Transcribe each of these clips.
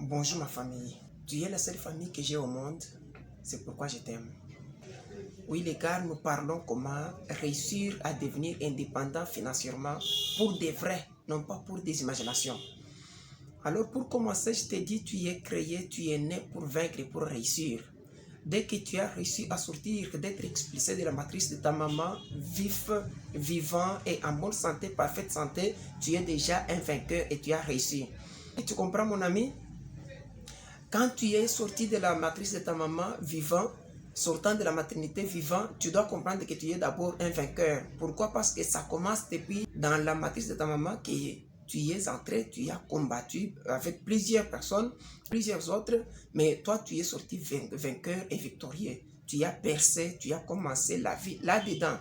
Bonjour ma famille, tu es la seule famille que j'ai au monde, c'est pourquoi je t'aime. Oui les gars, nous parlons comment réussir à devenir indépendant financièrement pour des vrais, non pas pour des imaginations. Alors pour commencer, je t'ai dit, tu es créé, tu es né pour vaincre et pour réussir. Dès que tu as réussi à sortir, d'être expulsé de la matrice de ta maman, vif, vivant et en bonne santé, parfaite santé, tu es déjà un vainqueur et tu as réussi. Et tu comprends mon ami? Quand tu es sorti de la matrice de ta maman vivant, sortant de la maternité vivant, tu dois comprendre que tu es d'abord un vainqueur. Pourquoi? Parce que ça commence depuis dans la matrice de ta maman que tu y es entré, tu as combattu avec plusieurs personnes, plusieurs autres, mais toi tu es sorti vainqueur et victorieux. Tu as percé, tu as commencé la vie là-dedans.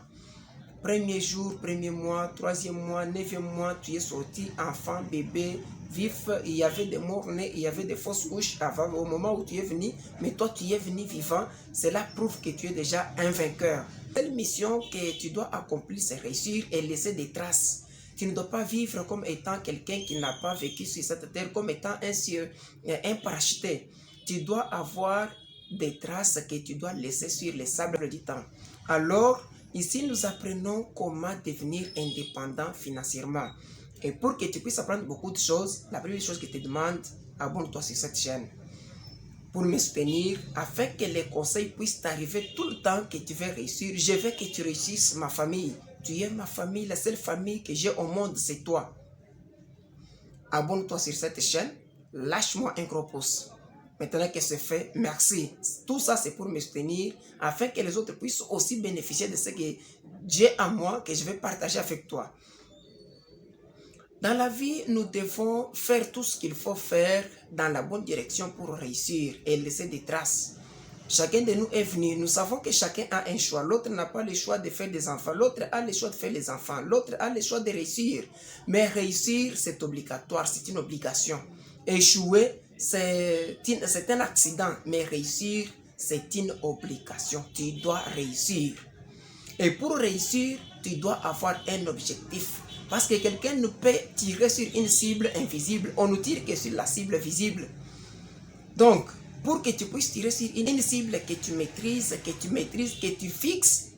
Premier jour, premier mois, troisième mois, neuvième mois, tu es sorti enfant, bébé, vif. Il y avait des morts-nés, il y avait des fausses couches avant, au moment où tu es venu. Mais toi, tu es venu vivant. Cela prouve que tu es déjà un vainqueur. Telle mission que tu dois accomplir, c'est réussir et laisser des traces. Tu ne dois pas vivre comme étant quelqu'un qui n'a pas vécu sur cette terre, comme étant un parachuté. Tu dois avoir des traces que tu dois laisser sur les sables du temps. Alors, ici, nous apprenons comment devenir indépendant financièrement. Et pour que tu puisses apprendre beaucoup de choses, la première chose que je te demande, abonne-toi sur cette chaîne pour me soutenir, afin que les conseils puissent t'arriver tout le temps que tu veux réussir. Je veux que tu réussisses ma famille. Tu es ma famille, la seule famille que j'ai au monde, c'est toi. Abonne-toi sur cette chaîne, lâche-moi un gros pouce. Maintenant que c'est fait, merci. Tout ça, c'est pour me soutenir, afin que les autres puissent aussi bénéficier de ce que j'ai en moi, que je vais partager avec toi. Dans la vie, nous devons faire tout ce qu'il faut faire dans la bonne direction pour réussir et laisser des traces. Chacun de nous est venu. Nous savons que chacun a un choix. L'autre n'a pas le choix de faire des enfants. L'autre a le choix de faire les enfants. L'autre a le choix de réussir. Mais réussir, c'est obligatoire. C'est une obligation. Échouer, c'est un accident. Mais réussir, c'est une obligation. Tu dois réussir. Et pour réussir, tu dois avoir un objectif. Parce que quelqu'un ne peut tirer sur une cible invisible. On ne tire que sur la cible visible. Donc, pour que tu puisses tirer sur une cible que tu maîtrises, que tu fixes,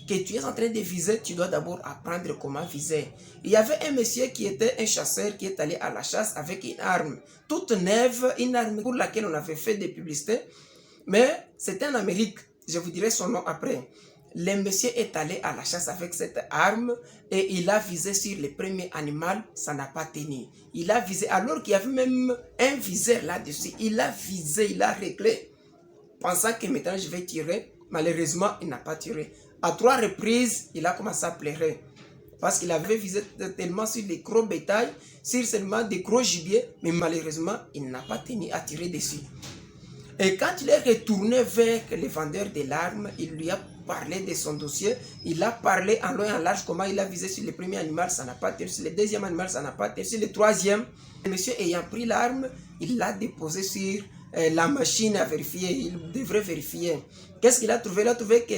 que tu es en train de viser, tu dois d'abord apprendre comment viser. Il y avait un monsieur qui était un chasseur qui est allé à la chasse avec une arme toute neuve, une arme pour laquelle on avait fait des publicités, mais c'était en Amérique. Je vous dirai son nom après. Le monsieur est allé à la chasse avec cette arme et il a visé sur le premier animal, ça n'a pas tenu. Il a visé, alors qu'il y avait même un viseur là-dessus. Il a visé, il a réglé, pensant que maintenant je vais tirer. Malheureusement, il n'a pas tiré. À 3 reprises, il a commencé à pleurer. Parce qu'il avait visé tellement sur des gros bétails, sur seulement des gros gibiers, mais malheureusement, il n'a pas tenu à tirer dessus. Et quand il est retourné vers le vendeur de l'arme, il lui a parlé de son dossier. Il a parlé en long et en large comment il a visé sur le premier animal, ça n'a pas tenu. Sur le deuxième animal, ça n'a pas tenu. Sur le troisième, le monsieur ayant pris l'arme, il l'a déposé sur la machine à vérifier. Il devrait vérifier. Qu'est-ce qu'il a trouvé? Il a trouvé que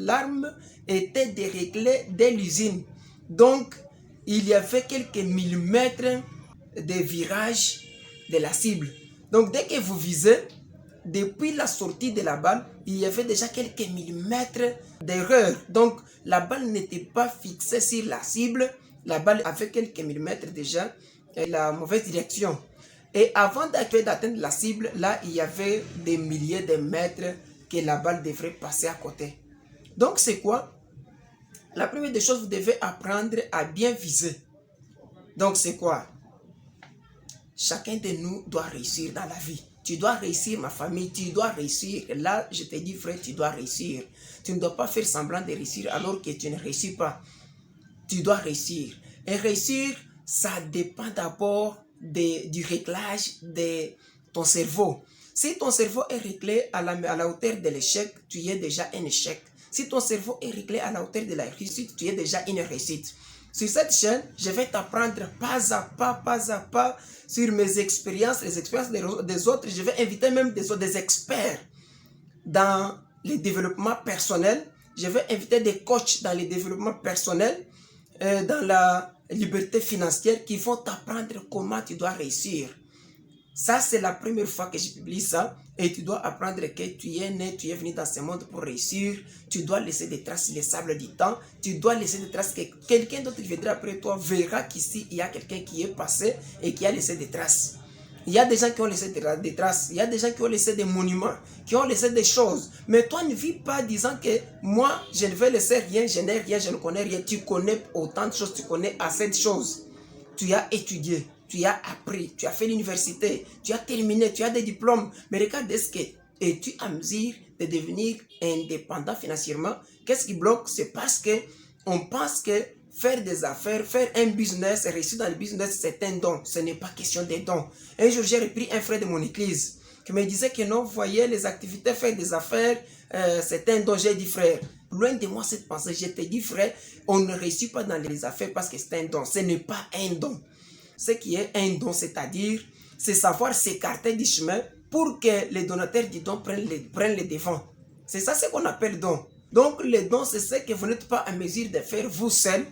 l'arme était déréglée de l'usine. Donc, il y avait quelques millimètres de virage de la cible. Donc, dès que vous visez, depuis la sortie de la balle, il y avait déjà quelques millimètres d'erreur. Donc, la balle n'était pas fixée sur la cible. La balle avait quelques millimètres déjà et la mauvaise direction. Et avant d'atteindre la cible, là, il y avait des milliers de mètres que la balle devrait passer à côté. Donc, c'est quoi? La première des choses, vous devez apprendre à bien viser. Donc, c'est quoi? Chacun de nous doit réussir dans la vie. Tu dois réussir, ma famille, tu dois réussir. Là, je te dis, frère, tu dois réussir. Tu ne dois pas faire semblant de réussir alors que tu ne réussis pas. Tu dois réussir. Et réussir, ça dépend d'abord du réglage de ton cerveau. Si ton cerveau est réglé à la hauteur de l'échec, tu es déjà un échec. Si ton cerveau est réglé à la hauteur de la réussite, tu es déjà une réussite. Sur cette chaîne, je vais t'apprendre pas à pas sur mes expériences, les expériences des autres. Je vais inviter même des experts dans le développement personnel. Je vais inviter des coachs dans le développement personnel, dans la liberté financière qui vont t'apprendre comment tu dois réussir. Ça, c'est la première fois que je publie ça. Et tu dois apprendre que tu es né, tu es venu dans ce monde pour réussir. Tu dois laisser des traces sur les sables du temps. Tu dois laisser des traces que quelqu'un d'autre qui viendra après toi verra qu'ici, il y a quelqu'un qui est passé et qui a laissé des traces. Il y a des gens qui ont laissé des traces. Il y a des gens qui ont laissé des monuments, qui ont laissé des choses. Mais toi, ne vis pas disant que moi, je ne vais laisser rien, je n'ai rien, je ne connais rien. Tu connais autant de choses, tu connais assez de choses. Tu as étudié, tu as appris, tu as fait l'université, tu as terminé, tu as des diplômes. Mais regarde, est-ce que es-tu à mesure de devenir indépendant financièrement? Qu'est-ce qui bloque? C'est parce qu'on pense que faire des affaires, faire un business, réussir dans le business, c'est un don. Ce n'est pas question de don. Un jour, j'ai repris un frère de mon église qui me disait que non, voyez, les activités, faire des affaires, c'est un don. J'ai dit, frère, loin de moi cette pensée. Je te dis, frère, on ne réussit pas dans les affaires parce que c'est un don. Ce n'est pas un don. Ce qui est un don, c'est-à-dire, c'est savoir s'écarter du chemin pour que les donateurs du don prennent les devants. C'est ça ce qu'on appelle don. Donc, le don, c'est ce que vous n'êtes pas en mesure de faire vous seul,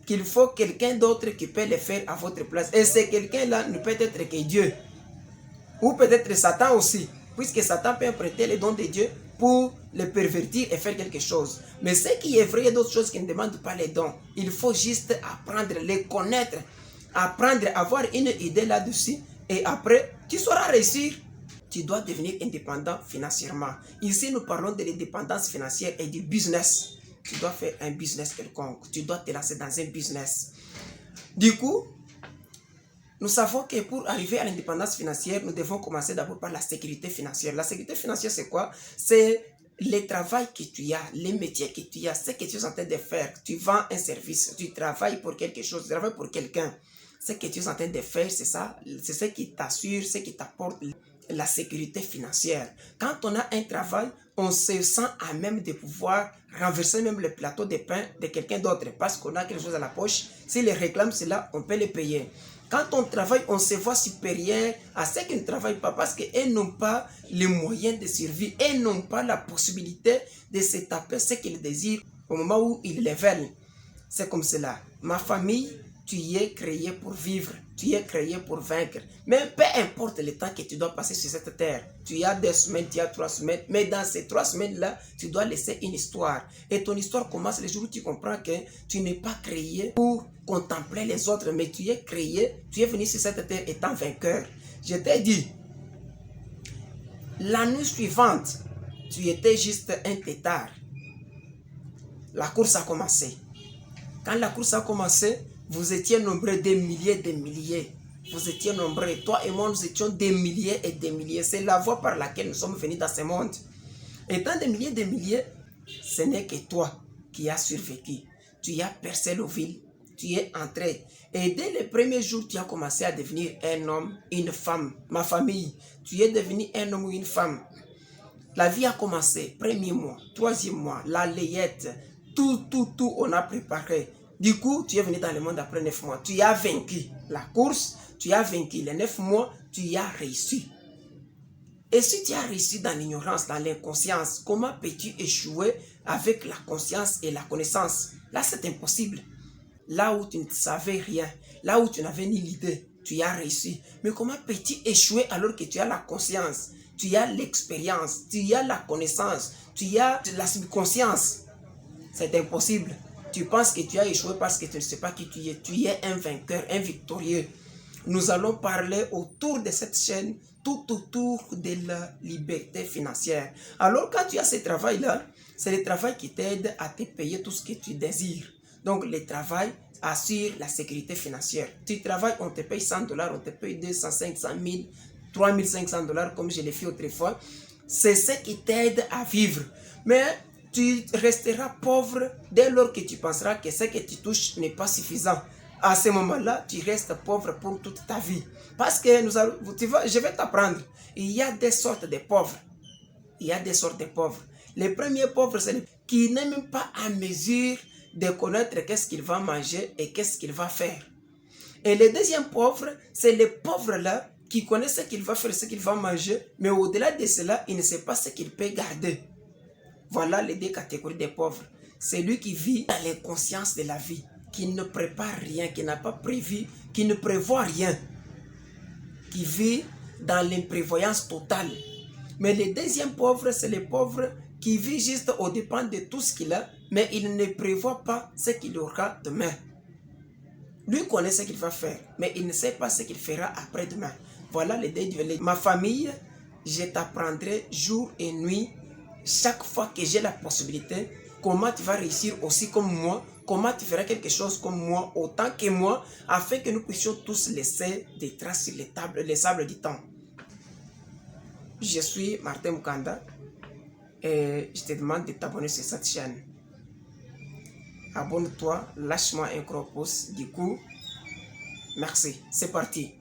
qu'il faut quelqu'un d'autre qui peut le faire à votre place. Et ce quelqu'un-là ne peut être que Dieu. Ou peut-être Satan aussi, puisque Satan peut emprunter les dons de Dieu pour les pervertir et faire quelque chose. Mais ce qui est vrai, il y a d'autres choses qui ne demandent pas les dons. Il faut juste apprendre, les connaître, apprendre, avoir une idée là-dessus. Et après, tu sauras réussir. Tu dois devenir indépendant financièrement. Ici, nous parlons de l'indépendance financière et du business. Tu dois faire un business quelconque. Tu dois te lancer dans un business. Du coup, nous savons que pour arriver à l'indépendance financière, nous devons commencer d'abord par la sécurité financière. La sécurité financière, c'est quoi? C'est le travail que tu as, les métiers que tu as, ce que tu es en train de faire. Tu vends un service, tu travailles pour quelque chose, tu travailles pour quelqu'un. Ce que tu es en train de faire, c'est ça, c'est ce qui t'assure, ce qui t'apporte la sécurité financière. Quand on a un travail, on se sent à même de pouvoir renverser même le plateau de pain de quelqu'un d'autre parce qu'on a quelque chose à la poche. S'il réclame cela, on peut le payer. Quand on travaille, on se voit supérieur à ceux qui ne travaillent pas parce qu'ils n'ont pas les moyens de survie. Ils n'ont pas la possibilité de se taper ce qu'ils désirent au moment où ils les veulent. C'est comme cela. Ma famille, tu y es créé pour vivre, tu y es créé pour vaincre. Mais peu importe le temps que tu dois passer sur cette terre, tu as 2 semaines, tu as 3 semaines, mais dans ces 3 semaines-là, tu dois laisser une histoire. Et ton histoire commence le jour où tu comprends que tu n'es pas créé pour contempler les autres, mais tu es créé, tu es venu sur cette terre étant vainqueur. Je t'ai dit, la nuit suivante, tu étais juste un tétard. La course a commencé. Quand la course a commencé, vous étiez nombreux, des milliers. Vous étiez nombreux. Toi et moi, nous étions des milliers et des milliers. C'est la voie par laquelle nous sommes venus dans ce monde. Étant des milliers, ce n'est que toi qui as survécu. Tu as percé le vide. Tu es entré. Et dès le premier jour, tu as commencé à devenir un homme, une femme. Ma famille, tu es devenu un homme ou une femme. La vie a commencé. Premier mois, 3e mois, la layette. Tout, on a préparé. Du coup, tu es venu dans le monde après 9 mois. Tu as vaincu la course, tu as vaincu les 9 mois, tu y as réussi. Et si tu as réussi dans l'ignorance, dans l'inconscience, comment peux-tu échouer avec la conscience et la connaissance? Là, c'est impossible. Là où tu ne savais rien, là où tu n'avais ni l'idée, tu y as réussi. Mais comment peux-tu échouer alors que tu as la conscience, tu as l'expérience, tu as la connaissance, tu as la subconscience? C'est impossible. Tu penses que tu as échoué parce que tu ne sais pas qui tu es. Tu es un vainqueur, un victorieux. Nous allons parler autour de cette chaîne, tout autour de la liberté financière. Alors, quand tu as ce travail-là, c'est le travail qui t'aide à te payer tout ce que tu désires. Donc, le travail assure la sécurité financière. Tu travailles, on te paye $100, on te paye 200, 500 000, $3500, comme je l'ai fait autrefois. C'est ce qui t'aide à vivre. Mais tu resteras pauvre dès lors que tu penseras que ce que tu touches n'est pas suffisant. À ce moment-là, tu restes pauvre pour toute ta vie. Parce que je vais t'apprendre. Il y a des sortes de pauvres. Il y a des sortes de pauvres. Les premiers pauvres, c'est ceux qui n'est même pas à mesure de connaître qu'est-ce qu'il va manger et qu'est-ce qu'il va faire. Et les deuxièmes pauvres, c'est les pauvres-là qui connaissent ce qu'il va faire, ce qu'il va manger, mais au-delà de cela, il ne sait pas ce qu'il peut garder. Voilà les 2 catégories de pauvres. C'est lui qui vit dans l'inconscience de la vie, qui ne prépare rien, qui n'a pas prévu, qui ne prévoit rien, qui vit dans l'imprévoyance totale. Mais le deuxième pauvre, c'est le pauvre qui vit juste au dépend de tout ce qu'il a, mais il ne prévoit pas ce qu'il aura demain. Lui connaît ce qu'il va faire, mais il ne sait pas ce qu'il fera après-demain. Voilà le deuil du. Ma famille, je t'apprendrai jour et nuit, chaque fois que j'ai la possibilité, comment tu vas réussir aussi comme moi, comment tu feras quelque chose comme moi, autant que moi, afin que nous puissions tous laisser des traces sur les sables du temps. Je suis Martin Mukanda et je te demande de t'abonner sur cette chaîne. Abonne-toi, lâche-moi un gros pouce. Du coup, merci. C'est parti.